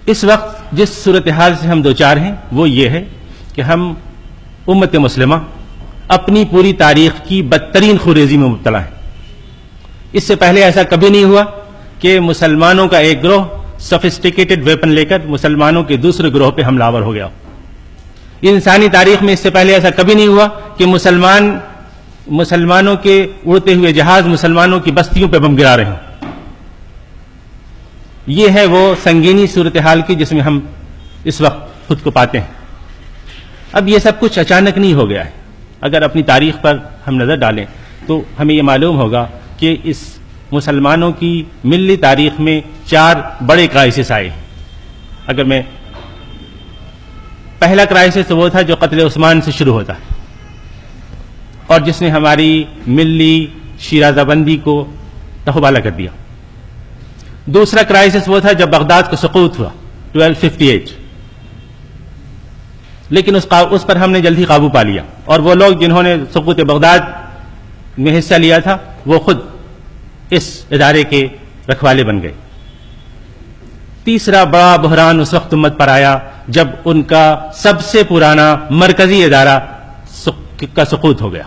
اس وقت جس صورتحال سے ہم دوچار ہیں وہ یہ ہے کہ ہم امت مسلمہ اپنی پوری تاریخ کی بدترین خوریزی میں مبتلا ہیں. اس سے پہلے ایسا کبھی نہیں ہوا کہ مسلمانوں کا ایک گروہ سفسٹیکیٹڈ ویپن لے کر مسلمانوں کے دوسرے گروہ پہ حملہ آور ہو گیا. انسانی تاریخ میں اس سے پہلے ایسا کبھی نہیں ہوا کہ مسلمانوں کے اڑتے ہوئے جہاز مسلمانوں کی بستیوں پہ بم گرا رہے ہیں. یہ ہے وہ سنگینی صورتحال کی جس میں ہم اس وقت خود کو پاتے ہیں. اب یہ سب کچھ اچانک نہیں ہو گیا ہے. اگر اپنی تاریخ پر ہم نظر ڈالیں تو ہمیں یہ معلوم ہوگا کہ اس مسلمانوں کی ملی تاریخ میں 4 بڑے کرائسس آئے. اگر میں پہلا کرائسس وہ تھا جو قتل عثمان سے شروع ہوتا ہے اور جس نے ہماری ملی شیرازہ بندی کو تہوبالہ کر دیا. دوسرا کرائسس وہ تھا جب بغداد کا سقوط ہوا 1258، لیکن اس پر ہم نے جلدی قابو پا لیا اور وہ لوگ جنہوں نے سقوط بغداد میں حصہ لیا تھا وہ خود اس ادارے کے رکھوالے بن گئے. تیسرا بڑا بحران اس وقت امت پر آیا جب ان کا سب سے پرانا مرکزی ادارہ کا سقوط ہو گیا،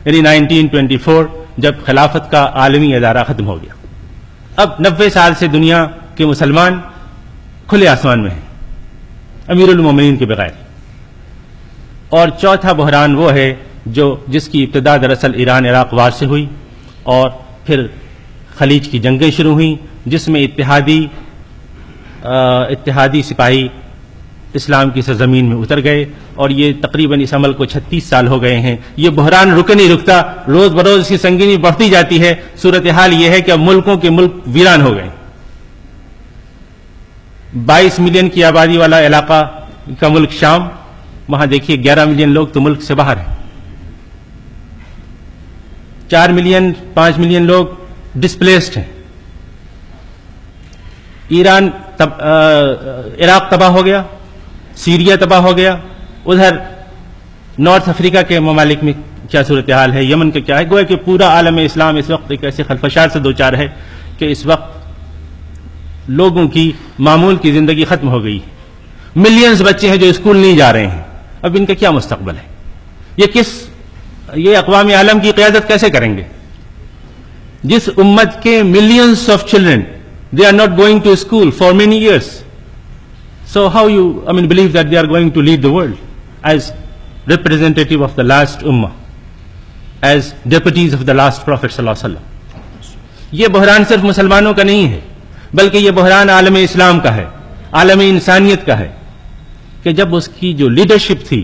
یعنی 1924 جب خلافت کا عالمی ادارہ ختم ہو گیا. اب 90 سال سے دنیا کے مسلمان کھلے آسمان میں ہیں امیر المومنین کے بغیر. اور چوتھا بحران وہ ہے جس کی ابتدا دراصل ایران عراق وار سے ہوئی اور پھر خلیج کی جنگیں شروع ہوئیں جس میں اتحادی سپاہی اسلام کی سرزمین میں اتر گئے اور یہ تقریباً اس عمل کو 36 سال ہو گئے ہیں. یہ بحران رک نہیں رکتا، روز بروز اس کی سنگینی بڑھتی جاتی ہے. صورتحال یہ ہے کہ اب ملکوں کے ملک ویران ہو گئے. 22 ملین کی آبادی والا علاقہ کا ملک شام، وہاں دیکھیے 11 ملین لوگ تو ملک سے باہر ہیں. 4 ملین 5 ملین لوگ ڈسپلیسڈ ہیں. عراق تباہ ہو گیا، سیریا تباہ ہو گیا. ادھر نارتھ افریقہ کے ممالک میں کیا صورتحال ہے، یمن کا کیا ہے. گویا کہ پورا عالم اسلام اس وقت ایک ایسے خلفشار سے دوچار ہے کہ اس وقت لوگوں کی معمول کی زندگی ختم ہو گئی. ملینز بچے ہیں جو اسکول نہیں جا رہے ہیں. اب ان کا کیا مستقبل ہے؟ یہ اقوام عالم کی قیادت کیسے کریں گے جس امت کے millions of children they are not going to school for many years? So how you believe that they are going to lead the world as representative of the last ummah, as deputies of the last prophet sallallahu alaihi wasallam? یہ بحران صرف مسلمانوں کا نہیں ہے بلکہ یہ بحران عالم اسلام کا ہے، عالم انسانیت کا ہے کہ جب اس کی جو لیڈرشپ تھی،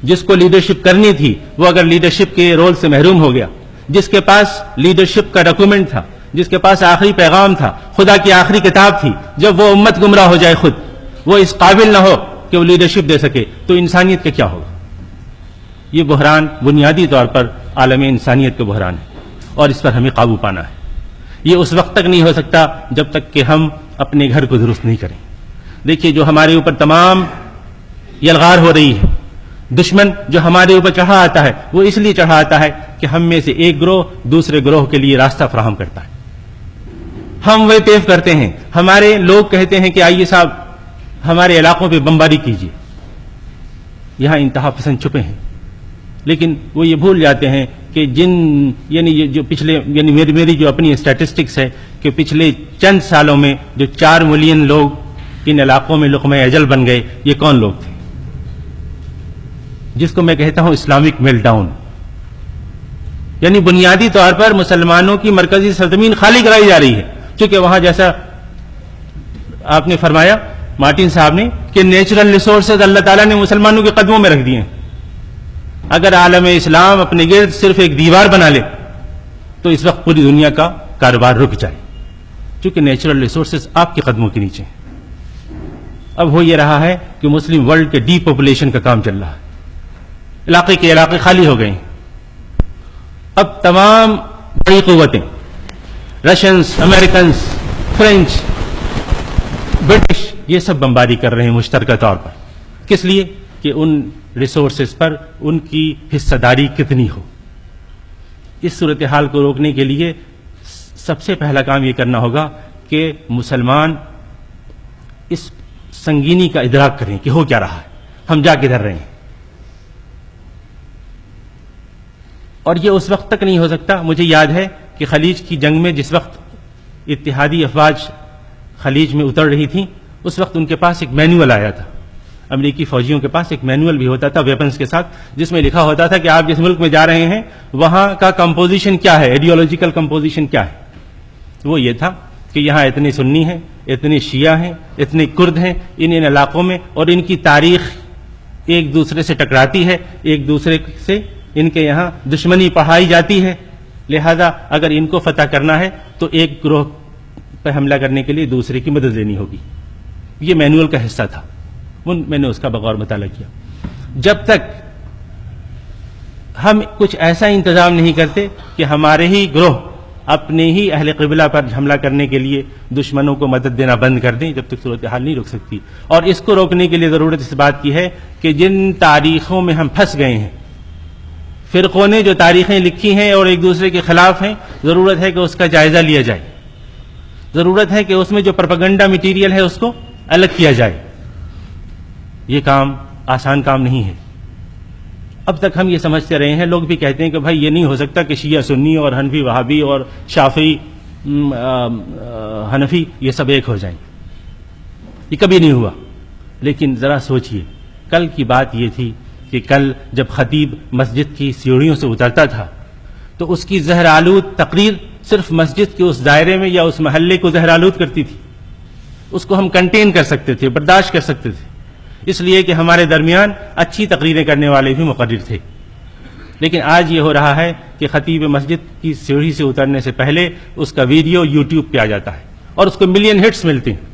جس کو لیڈرشپ کرنی تھی، وہ اگر لیڈرشپ کے رول سے محروم ہو گیا، جس کے پاس لیڈرشپ کا ڈاکومنٹ تھا، جس کے پاس آخری پیغام تھا، خدا کی آخری کتاب تھی، جب وہ امت گمراہ ہو جائے، خود وہ اس قابل نہ ہو کہ وہ لیڈرشپ دے سکے، تو انسانیت کا کیا ہوگا؟ یہ بحران بنیادی طور پر عالم انسانیت کا بحران ہے اور اس پر ہمیں قابو پانا ہے. یہ اس وقت تک نہیں ہو سکتا جب تک کہ ہم اپنے گھر کو درست نہیں کریں. دیکھیے جو ہمارے اوپر تمام یلغار ہو رہی ہے، دشمن جو ہمارے اوپر چڑھا آتا ہے وہ اس لیے چڑھا آتا ہے کہ ہم میں سے ایک گروہ دوسرے گروہ کے لیے راستہ فراہم کرتا ہے. ہم وہ پیو کرتے ہیں. ہمارے لوگ کہتے ہیں کہ آئیے صاحب ہمارے علاقوں پہ بمباری کیجیے. یہاں انتہا پسند چھپے ہیں لیکن وہ یہ بھول جاتے ہیں کہ میری جو اپنی اسٹیٹسٹکس ہے کہ پچھلے چند سالوں میں جو 4 ملین لوگ ان علاقوں میں لقمہ اجل بن گئے، یہ کون لوگ تھے؟ جس کو میں کہتا ہوں اسلامک میل ڈاؤن. یعنی بنیادی طور پر مسلمانوں کی مرکزی سرزمین خالی کرائی جا رہی ہے، چونکہ وہاں جیسا آپ نے فرمایا مارٹن صاحب نے کہ نیچرل ریسورسز اللہ تعالیٰ نے مسلمانوں کے قدموں میں رکھ دیے ہیں. اگر عالم اسلام اپنے گرد صرف ایک دیوار بنا لے تو اس وقت پوری دنیا کا کاروبار رک جائے، چونکہ نیچرل ریسورسز آپ کے قدموں کے نیچے ہیں. اب ہو یہ رہا ہے کہ مسلم ورلڈ کے ڈی پاپولیشن کا کام چل رہا ہے. علاقے کے علاقے خالی ہو گئے ہیں. اب تمام بڑی قوتیں، رشینز، امریکنز، فرینچ، برٹش، یہ سب بمباری کر رہے ہیں مشترکہ طور پر. کس لیے؟ کہ ان ریسورسز پر ان کی حصہ داری کتنی ہو. اس صورتحال کو روکنے کے لیے سب سے پہلا کام یہ کرنا ہوگا کہ مسلمان اس سنگینی کا ادراک کریں کہ ہو کیا رہا ہے، ہم جا کدھر رہے ہیں. اور یہ اس وقت تک نہیں ہو سکتا. مجھے یاد ہے کہ خلیج کی جنگ میں جس وقت اتحادی افواج خلیج میں اتر رہی تھیں، اس وقت ان کے پاس ایک مینول آیا تھا. امریکی فوجیوں کے پاس ایک مینول بھی ہوتا تھا ویپنز کے ساتھ، جس میں لکھا ہوتا تھا کہ آپ جس ملک میں جا رہے ہیں وہاں کا کمپوزیشن کیا ہے، ایڈیولوجیکل کمپوزیشن کیا ہے. وہ یہ تھا کہ یہاں اتنے سنی ہیں، اتنے شیعہ ہیں، اتنے کرد ہیں ان علاقوں میں، اور ان کی تاریخ ایک دوسرے سے ٹکراتی ہے، ایک دوسرے سے ان کے یہاں دشمنی پڑھائی جاتی ہے. لہذا اگر ان کو فتح کرنا ہے تو ایک گروہ پہ حملہ کرنے کے لیے دوسرے کی مدد لینی ہوگی. یہ مینول کا حصہ تھا. میں نے اس کا بغور مطالعہ کیا. جب تک ہم کچھ ایسا انتظام نہیں کرتے کہ ہمارے ہی گروہ اپنے ہی اہل قبلہ پر حملہ کرنے کے لیے دشمنوں کو مدد دینا بند کر دیں، جب تک صورتحال نہیں رک سکتی. اور اس کو روکنے کے لیے ضرورت اس بات کی ہے کہ جن تاریخوں میں ہم پھنس گئے ہیں، فرقوں نے جو تاریخیں لکھی ہیں اور ایک دوسرے کے خلاف ہیں، ضرورت ہے کہ اس کا جائزہ لیا جائے. ضرورت ہے کہ اس میں جو پروپیگنڈا مٹیریل ہے اس کو الگ کیا جائے. یہ کام آسان کام نہیں ہے. اب تک ہم یہ سمجھتے رہے ہیں، لوگ بھی کہتے ہیں کہ بھائی یہ نہیں ہو سکتا کہ شیعہ سنی اور حنفی وہابی اور شافعی حنفی یہ سب ایک ہو جائیں. یہ کبھی نہیں ہوا. لیکن ذرا سوچئے، کل کی بات یہ تھی کہ کل جب خطیب مسجد کی سیڑھیوں سے اترتا تھا تو اس کی زہر آلود تقریر صرف مسجد کے اس دائرے میں یا اس محلے کو زہر آلود کرتی تھی. اس کو ہم کنٹین کر سکتے تھے، برداشت کر سکتے تھے، اس لیے کہ ہمارے درمیان اچھی تقریریں کرنے والے بھی مقرر تھے. لیکن آج یہ ہو رہا ہے کہ خطیب مسجد کی سیڑھی سے اترنے سے پہلے اس کا ویڈیو یوٹیوب پہ آ جاتا ہے اور اس کو ملین ہٹس ملتے ہیں.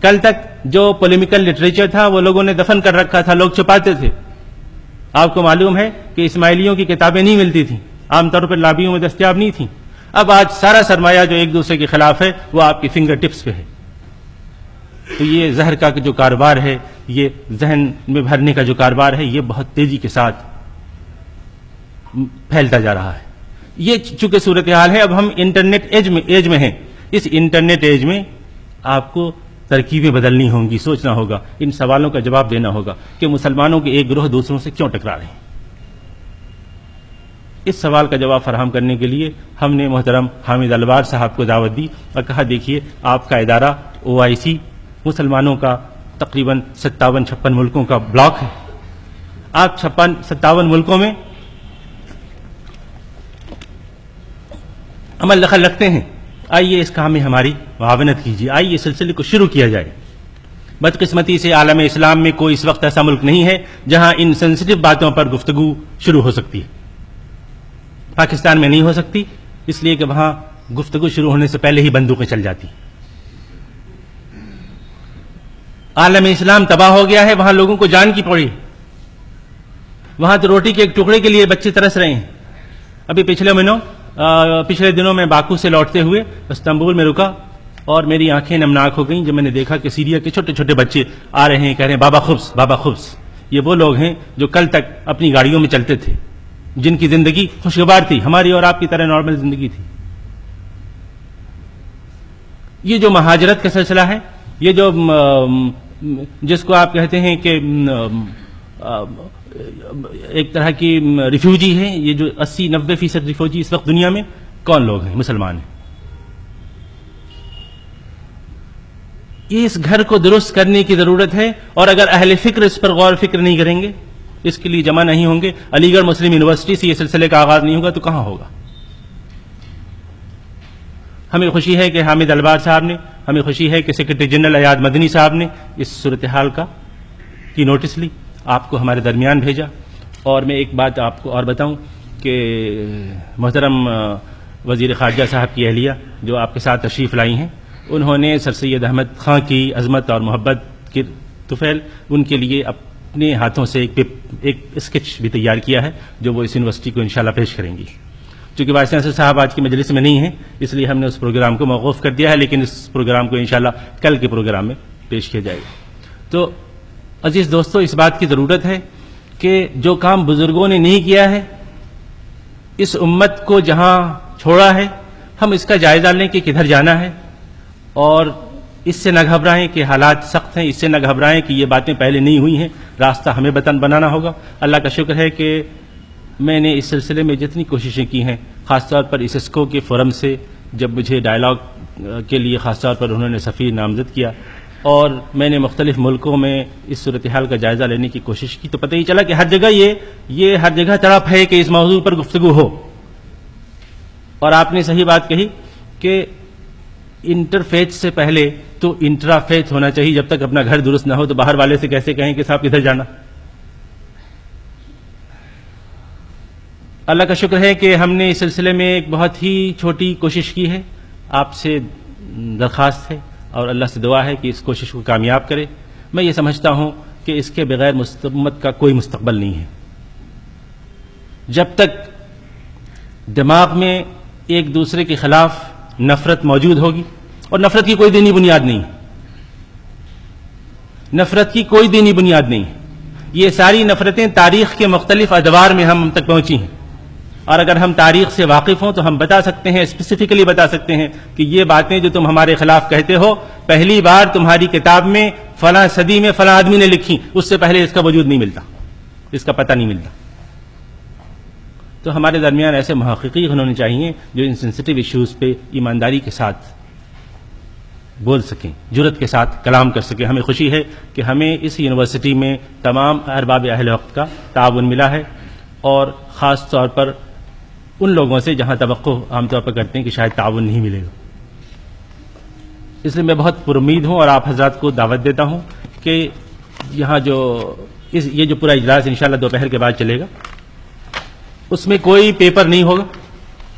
کل تک جو پولیمیکل لٹریچر تھا وہ لوگوں نے دفن کر رکھا تھا، لوگ چھپاتے تھے. آپ کو معلوم ہے کہ اسماعیلیوں کی کتابیں نہیں ملتی تھیں، عام طور پر لابیوں میں دستیاب نہیں تھیں. اب آج سارا سرمایہ جو ایک دوسرے کے خلاف ہے وہ آپ کی فنگر ٹپس پہ ہے. تو یہ زہر کا جو کاروبار ہے، یہ ذہن میں بھرنے کا جو کاروبار ہے، یہ بہت تیزی کے ساتھ پھیلتا جا رہا ہے. یہ چونکہ صورتحال ہے. اب ہم انٹرنیٹ ایج میں ہیں. اس انٹرنیٹ ایج میں آپ کو ترکیبیں بدلنی ہوں گی، سوچنا ہوگا، ان سوالوں کا جواب دینا ہوگا کہ مسلمانوں کے ایک گروہ دوسروں سے کیوں ٹکرا رہے ہیں. اس سوال کا جواب فراہم کرنے کے لیے ہم نے محترم حامد الوار صاحب کو دعوت دی اور کہا دیکھیے آپ کا ادارہ OIC مسلمانوں کا تقریباً 57-56 ملکوں کا بلاک ہے. آپ 57 ملکوں میں عمل دخل رکھتے ہیں. آئیے اس کام میں ہماری معاونت کیجیے، آئیے اس سلسلے کو شروع کیا جائے. بدقسمتی سے عالم اسلام میں کوئی اس وقت ایسا ملک نہیں ہے جہاں ان سینسٹیو باتوں پر گفتگو شروع ہو سکتی ہے. پاکستان میں نہیں ہو سکتی، اس لیے کہ وہاں گفتگو شروع ہونے سے پہلے ہی بندوقیں چل جاتی. عالم اسلام تباہ ہو گیا ہے، وہاں لوگوں کو جان کی پڑی. وہاں تو روٹی کے ایک ٹکڑے کے لیے بچے ترس رہے ہیں. ابھی پچھلے دنوں میں باکو سے لوٹتے ہوئے استنبول میں رکا اور میری آنکھیں نمناک ہو گئیں جب میں نے دیکھا کہ سیریا کے چھوٹے چھوٹے بچے آ رہے ہیں، کہہ رہے ہیں بابا خبز بابا خبز. یہ وہ لوگ ہیں جو کل تک اپنی گاڑیوں میں چلتے تھے، جن کی زندگی خوشگوار تھی، ہماری اور آپ کی طرح نارمل زندگی تھی. یہ جو مہاجرت کا سلسلہ ہے، یہ جو جس کو آپ کہتے ہیں کہ ایک طرح کی ریفیوجی ہیں، یہ جو 80-90% ریفیوجی اس وقت دنیا میں کون لوگ ہیں؟ مسلمان ہیں. اس گھر کو درست کرنے کی ضرورت ہے، اور اگر اہل فکر اس پر غور فکر نہیں کریں گے، اس کے لیے جمع نہیں ہوں گے، علی گڑھ مسلم یونیورسٹی سے یہ سلسلے کا آغاز نہیں ہوگا تو کہاں ہوگا؟ ہمیں خوشی ہے کہ حامد الوار صاحب نے، ہمیں خوشی ہے کہ سیکرٹری جنرل ایاد مدنی صاحب نے اس صورتحال کی نوٹس لی، آپ کو ہمارے درمیان بھیجا. اور میں ایک بات آپ کو اور بتاؤں کہ محترم وزیر خارجہ صاحب کی اہلیہ جو آپ کے ساتھ تشریف لائی ہیں، انہوں نے سر سید احمد خان کی عظمت اور محبت کے طفیل ان کے لیے اپنے ہاتھوں سے ایک اسکیچ بھی تیار کیا ہے جو وہ اس یونیورسٹی کو انشاءاللہ پیش کریں گی. چونکہ وائس چانسلر صاحب آج کی مجلس میں نہیں ہیں، اس لیے ہم نے اس پروگرام کو موقوف کر دیا ہے، لیکن اس پروگرام کو انشاءاللہ کل کے پروگرام میں پیش کیا جائے گا. تو عزیز دوستو، اس بات کی ضرورت ہے کہ جو کام بزرگوں نے نہیں کیا ہے، اس امت کو جہاں چھوڑا ہے، ہم اس کا جائزہ لیں کہ کدھر جانا ہے اور اس سے نہ گھبرائیں کہ حالات سخت ہیں، اس سے نہ گھبرائیں کہ یہ باتیں پہلے نہیں ہوئی ہیں، راستہ ہمیں بنانا ہوگا۔ اللہ کا شکر ہے کہ میں نے اس سلسلے میں جتنی کوششیں کی ہیں، خاص طور پر اس اسکو کے فورم سے جب مجھے ڈائلاگ کے لیے خاص طور پر انہوں نے سفیر نامزد کیا اور میں نے مختلف ملکوں میں اس صورتحال کا جائزہ لینے کی کوشش کی، تو پتہ ہی چلا کہ ہر جگہ یہ ہر جگہ تڑپ ہے کہ اس موضوع پر گفتگو ہو۔ اور آپ نے صحیح بات کہی کہ انٹرفیتھ سے پہلے تو انٹرافیتھ ہونا چاہیے۔ جب تک اپنا گھر درست نہ ہو تو باہر والے سے کیسے کہیں کہ صاحب کدھر جانا۔ اللہ کا شکر ہے کہ ہم نے اس سلسلے میں ایک بہت ہی چھوٹی کوشش کی ہے۔ آپ سے درخواست ہے اور اللہ سے دعا ہے کہ اس کوشش کو کامیاب کرے۔ میں یہ سمجھتا ہوں کہ اس کے بغیر امت کا کوئی مستقبل نہیں ہے۔ جب تک دماغ میں ایک دوسرے کے خلاف نفرت موجود ہوگی، اور نفرت کی کوئی دینی بنیاد نہیں، نفرت کی کوئی دینی بنیاد نہیں، یہ ساری نفرتیں تاریخ کے مختلف ادوار میں ہم تک پہنچی ہیں، اور اگر ہم تاریخ سے واقف ہوں تو ہم بتا سکتے ہیں، اسپیسیفکلی بتا سکتے ہیں کہ یہ باتیں جو تم ہمارے خلاف کہتے ہو پہلی بار تمہاری کتاب میں فلاں صدی میں فلاں آدمی نے لکھی، اس سے پہلے اس کا وجود نہیں ملتا، اس کا پتہ نہیں ملتا۔ تو ہمارے درمیان ایسے محققین ہونے چاہیے جو ان سینسٹیو ایشوز پہ ایمانداری کے ساتھ بول سکیں، جرأت کے ساتھ کلام کر سکیں۔ ہمیں خوشی ہے کہ ہمیں اس یونیورسٹی میں تمام ارباب اہل وقت کا تعاون ملا ہے، اور خاص طور پر ان لوگوں سے جہاں توقع عام طور پر کرتے ہیں کہ شاید تعاون نہیں ملے گا۔ اس لیے میں بہت پر امید ہوں اور آپ حضرات کو دعوت دیتا ہوں کہ یہاں یہ جو پورا اجلاس انشاءاللہ دوپہر کے بعد چلے گا، اس میں کوئی پیپر نہیں ہوگا،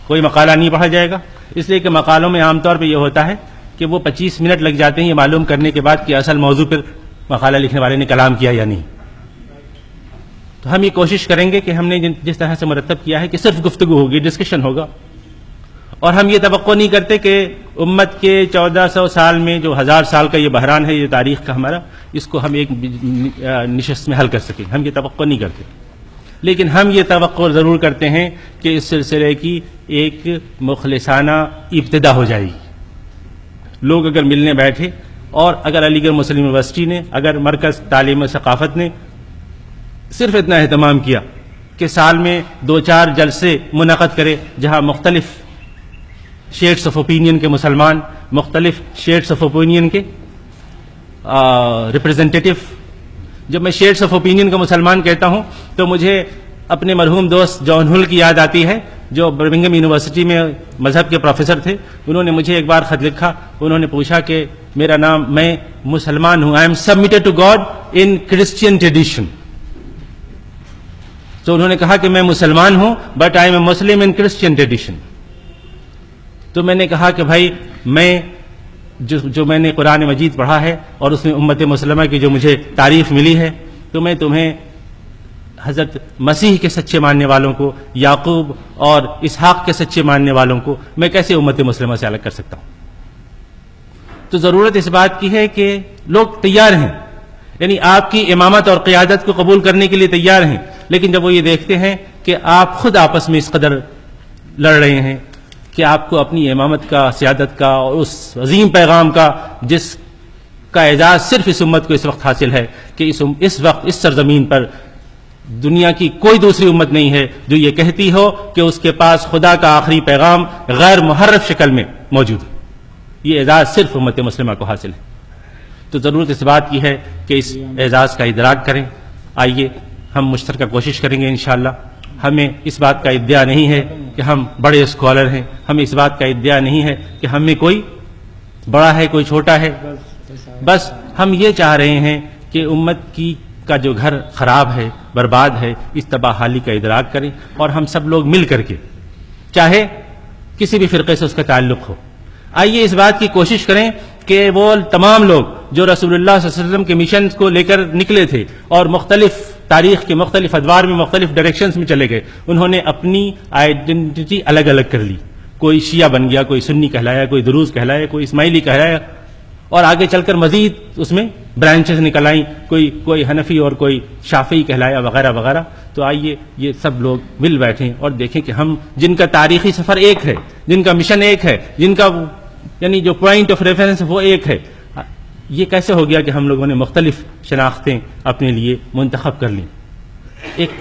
کوئی مقالہ نہیں پڑھا جائے گا، اس لیے کہ مقالوں میں عام طور پہ یہ ہوتا ہے کہ وہ 25 منٹ لگ جاتے ہیں یہ معلوم کرنے کے بعد کہ اصل موضوع پر مقالہ لکھنے والے نے کلام کیا یا نہیں۔ تو ہم یہ کوشش کریں گے کہ ہم نے جس طرح سے مرتب کیا ہے کہ صرف گفتگو ہوگی، ڈسکشن ہوگا، اور ہم یہ توقع نہیں کرتے کہ امت کے 1400 سال میں جو 1000 سال کا یہ بحران ہے، یہ تاریخ کا ہمارا، اس کو ہم ایک نشست میں حل کر سکیں، ہم یہ توقع نہیں کرتے۔ لیکن ہم یہ توقع ضرور کرتے ہیں کہ اس سلسلے کی ایک مخلصانہ ابتدا ہو جائے گی۔ لوگ اگر ملنے بیٹھے، اور اگر علی گڑھ مسلم یونیورسٹی نے، اگر مرکز تعلیم و ثقافت نے صرف اتنا اہتمام کیا کہ سال میں 2-4 جلسے منعقد کرے جہاں مختلف شیڈس آف اوپینین کے مسلمان، مختلف شیڈس آف اوپینین کے ریپرزنٹیٹو، جب میں شیڈس آف اوپینین کا مسلمان کہتا ہوں تو مجھے اپنے مرحوم دوست جان ہل کی یاد آتی ہے جو برمنگھم یونیورسٹی میں مذہب کے پروفیسر تھے۔ انہوں نے مجھے ایک بار خط لکھا، انہوں نے پوچھا کہ میرا نام، میں مسلمان ہوں، I am submitted to God in Christian tradition. تو انہوں نے کہا کہ میں مسلمان ہوں but I am a Muslim in Christian tradition. تو میں نے کہا کہ بھائی میں جو میں نے قرآن مجید پڑھا ہے اور اس میں امت مسلمہ کی جو مجھے تعریف ملی ہے، تو میں تمہیں حضرت مسیح کے سچے ماننے والوں کو، یعقوب اور اسحاق کے سچے ماننے والوں کو میں کیسے امت مسلمہ سے الگ کر سکتا ہوں؟ تو ضرورت اس بات کی ہے کہ لوگ تیار ہیں، یعنی آپ کی امامت اور قیادت کو قبول کرنے کے لیے تیار ہیں، لیکن جب وہ یہ دیکھتے ہیں کہ آپ خود آپس میں اس قدر لڑ رہے ہیں کہ آپ کو اپنی امامت کا، سیادت کا اور اس عظیم پیغام کا جس کا اعزاز صرف اس امت کو اس وقت حاصل ہے کہ اس وقت اس سرزمین پر دنیا کی کوئی دوسری امت نہیں ہے جو یہ کہتی ہو کہ اس کے پاس خدا کا آخری پیغام غیر محرف شکل میں موجود ہے، یہ اعزاز صرف امت مسلمہ کو حاصل ہے۔ تو ضرورت اس بات کی ہے کہ اس اعزاز کا ادراک کریں۔ آئیے ہم مشترکہ کوشش کریں گے انشاءاللہ۔ ہمیں اس بات کا ادعا نہیں ہے کہ ہم بڑے اسکالر ہیں، ہمیں اس بات کا ادعا نہیں ہے کہ ہم میں کوئی بڑا ہے کوئی چھوٹا ہے، بس ہم یہ چاہ رہے ہیں کہ امت کا جو گھر خراب ہے، برباد ہے، اس تباہی کا ادراک کریں، اور ہم سب لوگ مل کر کے، چاہے کسی بھی فرقے سے اس کا تعلق ہو، آئیے اس بات کی کوشش کریں کہ وہ تمام لوگ جو رسول اللہ صلی اللہ علیہ وسلم کے مشن کو لے کر نکلے تھے اور مختلف تاریخ کے مختلف ادوار میں مختلف ڈائریکشنز میں چلے گئے، انہوں نے اپنی آئیڈینٹی الگ الگ کر لی، کوئی شیعہ بن گیا، کوئی سنی کہلایا، کوئی دروز کہلایا، کوئی اسماعیلی کہلایا، اور آگے چل کر مزید اس میں برانچز نکل آئیں، کوئی حنفی اور کوئی شافعی کہلایا وغیرہ وغیرہ۔ تو آئیے یہ سب لوگ مل بیٹھیں اور دیکھیں کہ ہم جن کا تاریخی سفر ایک ہے، جن کا مشن ایک ہے، جن کا یعنی جو پوائنٹ آف ریفرنس وہ ایک ہے، یہ کیسے ہو گیا کہ ہم لوگوں نے مختلف شناختیں اپنے لیے منتخب کر لیں؟ ایک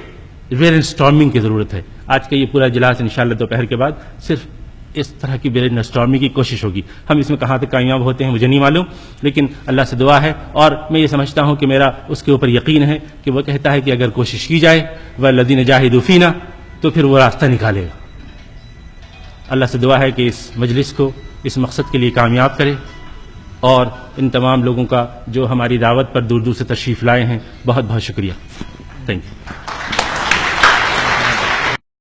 برین اسٹارمنگ کی ضرورت ہے. آج کا یہ پورا اجلاس انشاءاللہ دوپہر کے بعد صرف اس طرح کی برین اسٹارمنگ کی کوشش ہوگی. ہم اس میں کہاں تک کامیاب ہوتے ہیں مجھے نہیں معلوم، لیکن اللہ سے دعا ہے اور میں یہ سمجھتا ہوں کہ میرا اس کے اوپر یقین ہے کہ وہ کہتا ہے کہ اگر کوشش کی جائے والذین جاہدوا فینا تو پھر وہ راستہ نکالے گا. اللہ سے دعا ہے کہ اس مجلس کو اس مقصد کے لیے کامیاب کرے، اور ان تمام لوگوں کا جو ہماری دعوت پر دور دور سے تشریف لائے ہیں بہت بہت شکریہ. Thank you.